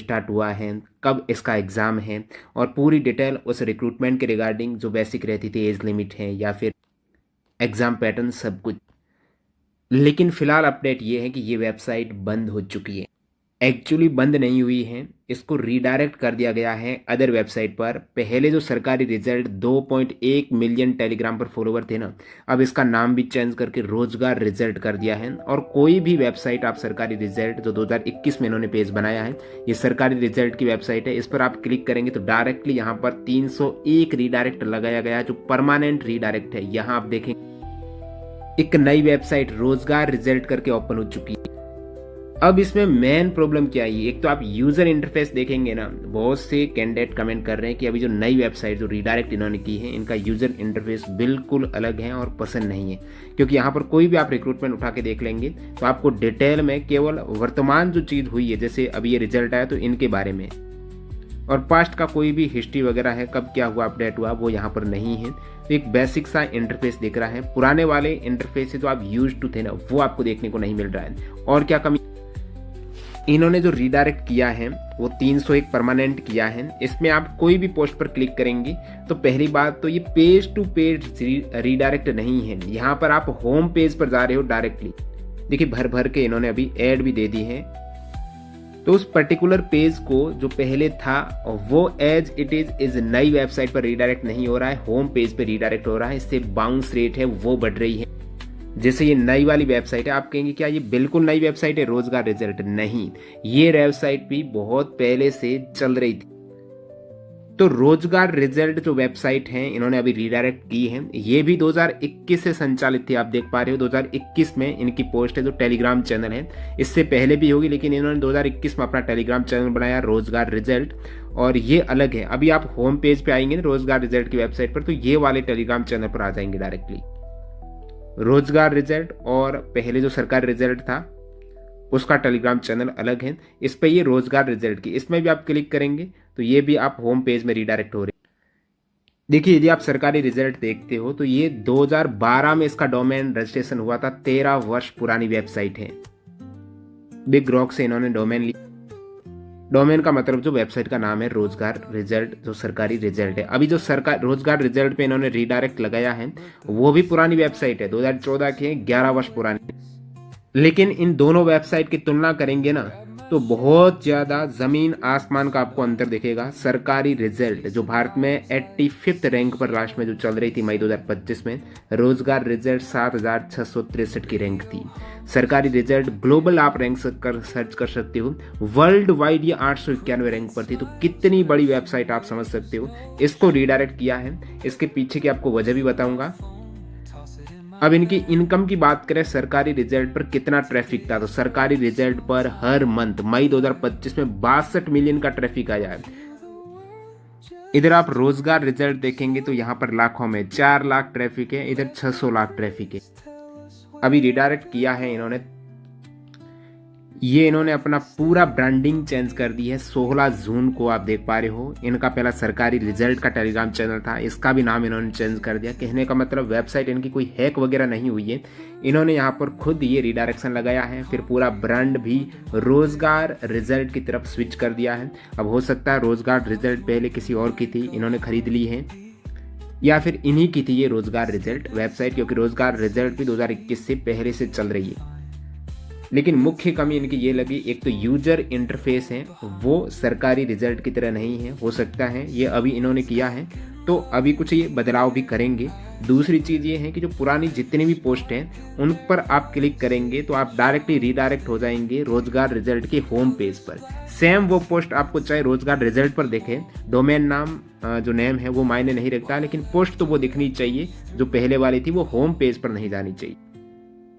Start हुआ है, कब इसका एग्ज़ाम है, और पूरी डिटेल उस रिक्रूटमेंट के रिगार्डिंग जो बेसिक रहती थी, एज लिमिट है या फिर एग्ज़ाम पैटर्न, सब कुछ। लेकिन फ़िलहाल अपडेट ये है कि ये वेबसाइट बंद हो चुकी है। एक्चुअली बंद नहीं हुई है, इसको रीडायरेक्ट कर दिया गया है अदर वेबसाइट पर। पहले जो सरकारी रिजल्ट 2.1 मिलियन टेलीग्राम पर फॉलोवर थे ना, अब इसका नाम भी चेंज करके रोजगार रिजल्ट कर दिया है। और कोई भी वेबसाइट आप सरकारी रिजल्ट जो 2021 में इन्होंने पेज बनाया है, ये सरकारी रिजल्ट की वेबसाइट है, इस पर आप क्लिक करेंगे तो डायरेक्टली यहाँ पर 301 रीडायरेक्ट लगाया गया है, जो परमानेंट रीडायरेक्ट है। यहाँ आप देखेंगे एक नई वेबसाइट रोजगार रिजल्ट करके ओपन हो चुकी है। अब इसमें मेन प्रॉब्लम क्या है, एक तो आप यूजर इंटरफेस देखेंगे ना, बहुत से कैंडिडेट कमेंट कर रहे हैं कि अभी जो नई वेबसाइट जो रीडायरेक्ट इन्होंने की है, इनका यूजर इंटरफेस बिल्कुल अलग है और पसंद नहीं है। क्योंकि यहाँ पर कोई भी आप रिक्रूटमेंट उठा के देख लेंगे तो आपको डिटेल में केवल वर्तमान जो चीज़ हुई है, जैसे अभी ये रिजल्ट आया तो इनके बारे में, और पास्ट का कोई भी हिस्ट्री वगैरह है, कब क्या हुआ, अपडेट हुआ, वो यहाँ पर नहीं है। तो एक बेसिक सा इंटरफेस दिख रहा है। पुराने वाले इंटरफेस से जो आप यूज टू थे ना, वो आपको देखने को नहीं मिल रहा है। और क्या कमी, इन्होंने जो रीडायरेक्ट किया है वो 301 परमानेंट किया है। इसमें आप कोई भी पोस्ट पर क्लिक करेंगे तो पहली बात तो ये पेज टू पेज रीडायरेक्ट नहीं है, यहाँ पर आप होम पेज पर जा रहे हो डायरेक्टली। देखिए भर भर के इन्होंने अभी ऐड भी दे दी है, तो उस पर्टिकुलर पेज को जो पहले था वो एज इट इज नई वेबसाइट पर रीडायरेक्ट नहीं हो रहा है, होम पेज पे रीडायरेक्ट हो रहा है। इससे बाउंस रेट है वो बढ़ रही है। जैसे ये नई वाली वेबसाइट है, आप कहेंगे क्या ये बिल्कुल नई वेबसाइट है रोजगार रिजल्ट? नहीं, ये वेबसाइट भी बहुत पहले से चल रही थी। तो रोजगार रिजल्ट जो वेबसाइट है इन्होंने अभी रीडायरेक्ट की है, ये भी 2021 से संचालित थी। आप देख पा रहे हो 2021 में इनकी पोस्ट है, जो टेलीग्राम चैनल है। इससे पहले भी होगी, लेकिन इन्होंने 2021 में अपना टेलीग्राम चैनल बनाया रोजगार रिजल्ट, और ये अलग है। अभी आप होम पेज पे आएंगे ना रोजगार रिजल्ट की वेबसाइट पर, तो ये वाले टेलीग्राम चैनल पर आ जाएंगे डायरेक्टली। रोजगार रिजल्ट और पहले जो सरकारी रिजल्ट था उसका टेलीग्राम चैनल अलग है। इस पे ये रोजगार रिजल्ट की, इसमें भी आप क्लिक करेंगे तो ये भी आप होम पेज में रीडायरेक्ट हो रहे हैं। देखिए यदि आप सरकारी रिजल्ट देखते हो तो ये 2012 में इसका डोमेन रजिस्ट्रेशन हुआ था, 13 वर्ष पुरानी वेबसाइट है। बिग रॉक से इन्होंने डोमेन लिया। डोमेन का मतलब जो वेबसाइट का नाम है रोजगार रिजल्ट, जो सरकारी रिजल्ट है। अभी जो सरकार रोजगार रिजल्ट पे इन्होंने रीडायरेक्ट लगाया है वो भी पुरानी वेबसाइट है, 2014 की, 11 वर्ष पुरानी। लेकिन इन दोनों वेबसाइट की तुलना करेंगे ना तो बहुत ज़्यादा ज़मीन आसमान का आपको अंतर दिखेगा। सरकारी रिजल्ट जो भारत में 85th रैंक पर लास्ट में जो चल रही थी मई 2025 में, रोजगार रिजल्ट 7663 की रैंक थी। सरकारी रिजल्ट ग्लोबल आप रैंक सर्च कर सकते हो, वर्ल्ड वाइड ये 891 रैंक पर थी। तो कितनी बड़ी वेबसाइट आप समझ सकते हो। इसको रीडायरेक्ट किया है, इसके पीछे की आपको वजह भी बताऊंगा। अब इनकी इनकम की बात करें, सरकारी रिजल्ट पर कितना ट्रैफिक था, तो सरकारी रिजल्ट पर हर मंथ मई 2025 में 62 मिलियन का ट्रैफिक आया है। इधर आप रोजगार रिजल्ट देखेंगे तो यहाँ पर लाखों में 4 लाख ट्रैफिक है, इधर 600 लाख ट्रैफिक है। अभी रिडायरेक्ट किया है इन्होंने, ये इन्होंने अपना पूरा ब्रांडिंग चेंज कर दी है। 16 जून को आप देख पा रहे हो, इनका पहला सरकारी रिजल्ट का टेलीग्राम चैनल था, इसका भी नाम इन्होंने चेंज कर दिया। कहने का मतलब वेबसाइट इनकी कोई हैक वगैरह नहीं हुई है, इन्होंने यहाँ पर खुद ये रिडायरेक्शन लगाया है। फिर पूरा ब्रांड भी रोजगार रिजल्ट की तरफ स्विच कर दिया है। अब हो सकता है रोजगार रिजल्ट पहले किसी और की थी, इन्होंने खरीद ली है, या फिर इन्हीं की थी ये रोजगार रिजल्ट वेबसाइट, क्योंकि रोजगार रिजल्ट भी 2021 से पहले से चल रही है। लेकिन मुख्य कमी इनकी ये लगी, एक तो यूजर इंटरफेस है वो सरकारी रिजल्ट की तरह नहीं है। हो सकता है ये अभी इन्होंने किया है तो अभी कुछ ये बदलाव भी करेंगे। दूसरी चीज़ ये है कि जो पुरानी जितनी भी पोस्ट हैं उन पर आप क्लिक करेंगे तो आप डायरेक्टली रीडायरेक्ट हो जाएंगे रोजगार रिजल्ट के होम पेज पर। सेम वो पोस्ट आपको चाहे रोजगार रिजल्ट पर देखें, डोमेन नाम जो नेम है वो मायने नहीं रखता, लेकिन पोस्ट तो वो दिखनी चाहिए जो पहले वाली थी, वो होम पेज पर नहीं जानी चाहिए।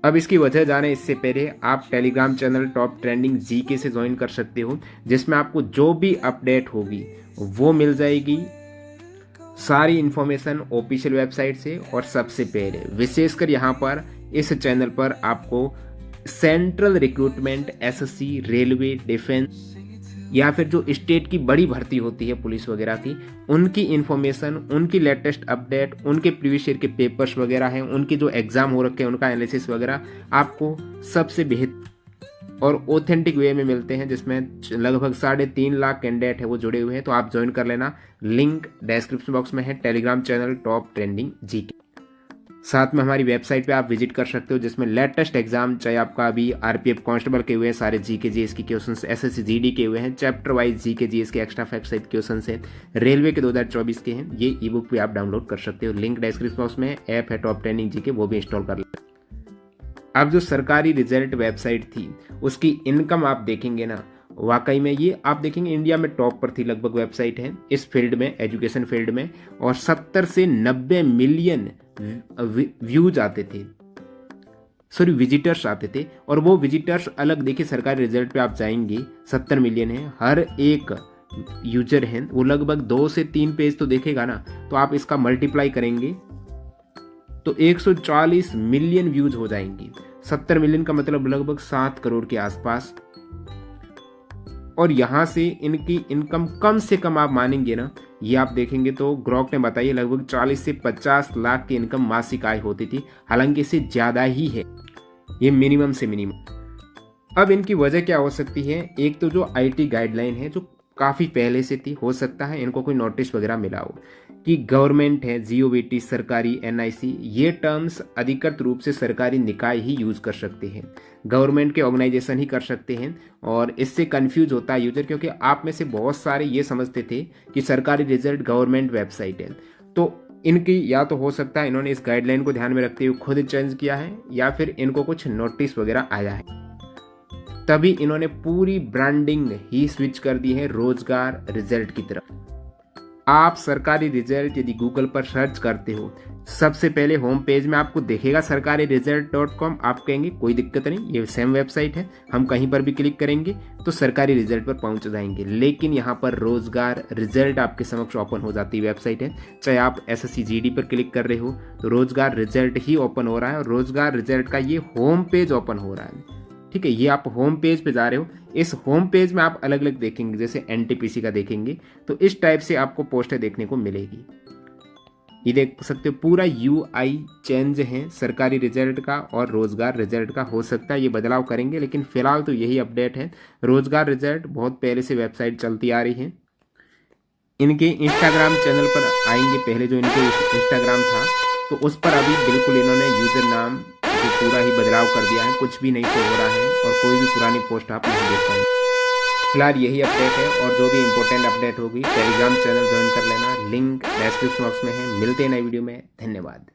अब इसकी वजह जाने इससे पहले आप Telegram channel top trending GK से ज्वाइन कर सकते हो, जिसमें आपको जो भी अपडेट होगी वो मिल जाएगी, सारी इन्फॉर्मेशन ऑफिशियल वेबसाइट से। और सबसे पहले विशेषकर यहाँ पर इस चैनल पर आपको central recruitment, SSC, railway, defence या फिर जो स्टेट की बड़ी भर्ती होती है पुलिस वगैरह की, उनकी इन्फॉर्मेशन, उनकी लेटेस्ट अपडेट, उनके प्रीवियस ईयर के पेपर्स वगैरह हैं, उनके जो एग्ज़ाम हो रखे हैं उनका एनालिसिस वगैरह आपको सबसे और ऑथेंटिक वे में मिलते हैं, जिसमें लगभग 3.5 लाख कैंडिडेट है वो जुड़े हुए हैं। तो आप ज्वाइन कर लेना, लिंक डिस्क्रिप्शन बॉक्स में है। Telegram channel top trending GK, साथ में हमारी वेबसाइट पे आप विजिट कर सकते हो, जिसमें लेटेस्ट एग्जाम, चाहे आपका अभी आरपीएफ कांस्टेबल के हुए हैं सारे जीके जीएस के क्वेश्चंस, एसएससी जीडी के हुए हैं, चैप्टर वाइज जीके जीएस के एक्स्ट्रा फैक्ट सहित क्वेश्चंस हैं, रेलवे के 2024 के हैं, ये ई बुक भी आप डाउनलोड कर सकते हो। लिंक डिस्क्रिप्शन बॉक्स में है। ऐप है टॉप ट्रेंडिंग जीके, वो भी इंस्टॉल कर लें। अब जो सरकारी रिजल्ट वेबसाइट थी उसकी इनकम आप देखेंगे ना, वाकई में ये आप देखेंगे इंडिया में टॉप पर थी लगभग वेबसाइट है इस फील्ड में, एजुकेशन फील्ड में, और 70 से 90 मिलियन व्यूज आते थे, सॉरी विजिटर्स आते थे। और वो विजिटर्स अलग, देखिए सरकारी रिजल्ट पे आप जाएंगे 70 मिलियन है, हर एक यूजर है वो लगभग 2 से 3 पेज तो देखेगा ना, तो आप इसका मल्टीप्लाई करेंगे तो 140 मिलियन व्यूज हो जाएंगे। 70 मिलियन का मतलब लगभग 7 करोड़ के आसपास। और यहाँ से इनकी इनकम कम से कम आप मानेंगे ना, ये आप देखेंगे तो ग्रोक ने बताइए लगभग 40 से 50 लाख की इनकम मासिक आय होती थी, हालांकि इससे ज़्यादा ही है, ये मिनिमम से मिनिमम। अब इनकी वजह क्या हो सकती है? एक तो जो आईटी गाइडलाइन है जो काफ़ी पहले से थी, हो सकता है इनको कोई नोटिस वगैरह मिला हो कि गवर्नमेंट है, जीओवीटी, सरकारी, एनआईसी, ये टर्म्स अधिकृत रूप से सरकारी निकाय ही यूज़ कर सकते हैं, गवर्नमेंट के ऑर्गेनाइजेशन ही कर सकते हैं। और इससे कंफ्यूज होता है यूजर, क्योंकि आप में से बहुत सारे ये समझते थे कि सरकारी रिजल्ट गवर्नमेंट वेबसाइट है। तो इनकी या तो हो सकता है इन्होंने इस गाइडलाइन को ध्यान में रखते हुए खुद चेंज किया है, या फिर इनको कुछ नोटिस वगैरह आया है, तभी इन्होंने पूरी ब्रांडिंग ही स्विच कर दी है रोजगार रिजल्ट की तरफ। आप सरकारी रिजल्ट यदि गूगल पर सर्च करते हो, सबसे पहले होम पेज में आपको दिखेगा सरकारी रिजल्ट.com। आप कहेंगे कोई दिक्कत नहीं, ये सेम वेबसाइट है, हम कहीं पर भी क्लिक करेंगे तो सरकारी रिजल्ट पर पहुंच जाएंगे। लेकिन यहाँ पर रोजगार रिजल्ट आपके समक्ष ओपन हो जाती है वेबसाइट है। चाहे आप एसएससी जीडी पर क्लिक कर रहे हो तो रोजगार रिजल्ट ही ओपन हो रहा है, और रोजगार रिजल्ट का ये होम पेज ओपन हो रहा है। ठीक है, ये आप होम पेज पे जा रहे हो, इस होम पेज में आप अलग अलग देखेंगे, जैसे एनटीपीसी का देखेंगे तो इस टाइप से आपको पोस्टर देखने को मिलेगी। ये देख सकते हो पूरा यूआई चेंज है सरकारी रिजल्ट का और रोजगार रिजल्ट का। हो सकता है ये बदलाव करेंगे, लेकिन फिलहाल तो यही अपडेट है। रोजगार रिजल्ट बहुत पहले से वेबसाइट चलती आ रही है। इनके इंस्टाग्राम चैनल पर आएंगे, पहले जो इनके इंस्टाग्राम था तो उस पर अभी बिल्कुल इन्होंने यूजर नाम पूरा ही बदलाव कर दिया है, कुछ भी नहीं शो हो रहा है और कोई भी पुरानी पोस्ट आप नहीं देख पाएंगे। फिलहाल यही अपडेट है, और जो भी इंपॉर्टेंट अपडेट होगी टेलीग्राम चैनल ज्वाइन कर लेना, लिंक डिस्क्रिप्शन बॉक्स में है। मिलते हैं नई वीडियो में, धन्यवाद।